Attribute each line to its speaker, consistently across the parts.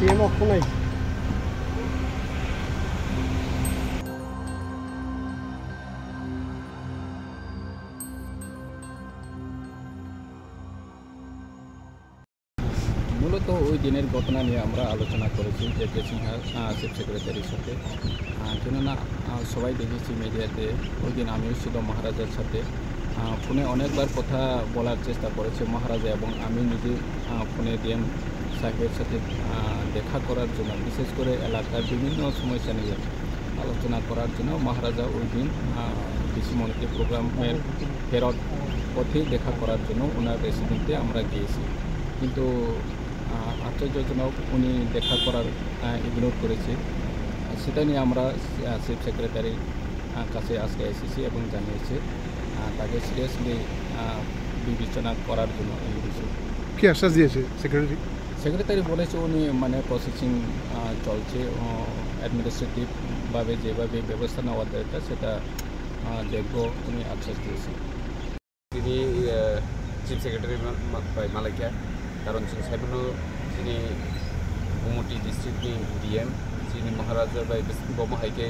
Speaker 1: CM option নাই
Speaker 2: মূলত ওই দিনের ঘটনা নিয়ে আমরা আলোচনা করেছি যে জয়সিংহার চিফ সেক্রেটারির সাথে, কেননা সবাই দেখেছি মিডিয়াতে ওই দিন আমিও ছিল মহারাজার সাথে। ফোনে অনেকবার কথা বলার চেষ্টা করেছে মহারাজা, এবং আমি নিজে ফোনে ডিএম সাহেবের সাথে দেখা করার জন্য, বিশেষ করে এলাকার বিভিন্ন সমস্যা নিয়ে আলোচনা করার জন্য মহারাজা ওই দিন কৃষি মন্ত্রী প্রোগ্রামের ফেরত পথে দেখা করার জন্য ওনার রেসিডেন্টে আমরা গিয়েছি। কিন্তু আশ্চর্যজনক উনি দেখা করার ইগনোর করেছে। সেটা নিয়ে আমরা চিফ সেক্রেটারির কাছে আজকে এসেছি এবং জানিয়েছি তাকে সিরিয়াসলি বিবেচনা করার জন্য এই বিষয়ে।
Speaker 1: কি আশ্বাস দিয়েছে
Speaker 2: সেক্রেটারি বলেছে উনি মানে প্রসেসিং চলছে, অ্যাডমিনিস্ট্রেটিভভাবে যেভাবে ব্যবস্থা নেওয়া দরকার সেটা দেখব, উনি আশ্বাস দিয়েছে।
Speaker 3: তিনি চিফ সেক্রেটারি Malakia karon जों साइबनो जोंनि गुमटी डिस्ट्रिक्टनि डिएम जोंनि महाराजा बाय बमहायके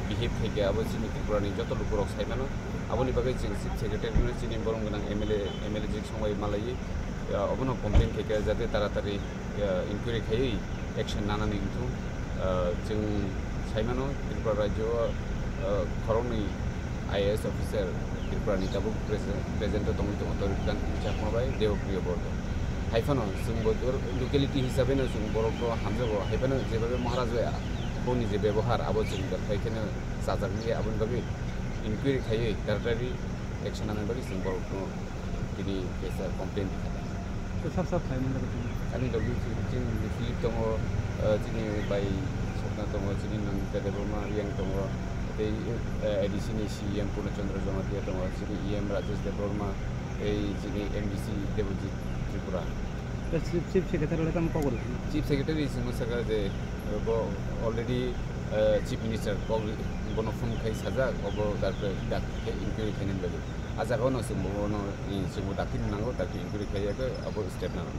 Speaker 3: बिहेभ खायके आबो जोंनि त्रिपुरानि जत लोकरक साइबानो आबोनि बागै जों चिफ सेक्रेटारिनो जोंनि बरं गोनां एमएलए जों संबाय मालायै अबनो कमप्लेन खायके जाहाथे तारातारि इनक्वायरि खायै एक्शन लानानै बिथुं जों साइबानो त्रिपुरा राज्योआव खरंनि आईएएस अफिसार त्रिपुरानि दाबो प्रेजेन्ट दङ तरिकान जाखमाबाय देवप्रिय बर्द हाइफानो जों लकेलिटी हिसाबैनो जों बर'खौ हामजागौ हाइफानो जेबाबे महाराजाया गावनि जे बेबहार आबो जों बेखायनो जाजागनि आबोनि बागै इनक्वायरि खायै तारातारि एक्शन लानानै बागै जों बर'खौ दिनै केसा कमप्लेन खालि जों फिलिप दङ जोंनि बाय सपना दङ जोंनि नंका देबरमा रियां दङ एडिसिनि सीएम पूर्णचंद्र जमातिया दङ जोंनि इएम राजेश देबरमा जोंनि MDC Debajit Tripura
Speaker 1: chief secretary
Speaker 3: chief secretary जों जे अलरेडी चिफ मिनिस्टार बनो फन खाई साजा अब तारफ्राय डाक्टर इनक्वायरि खायनायनि बागै आजागावनो जों डाक्टर नांगौ डाक्टर इनक्वायरि खायाखै अब स्टेप नांगौ।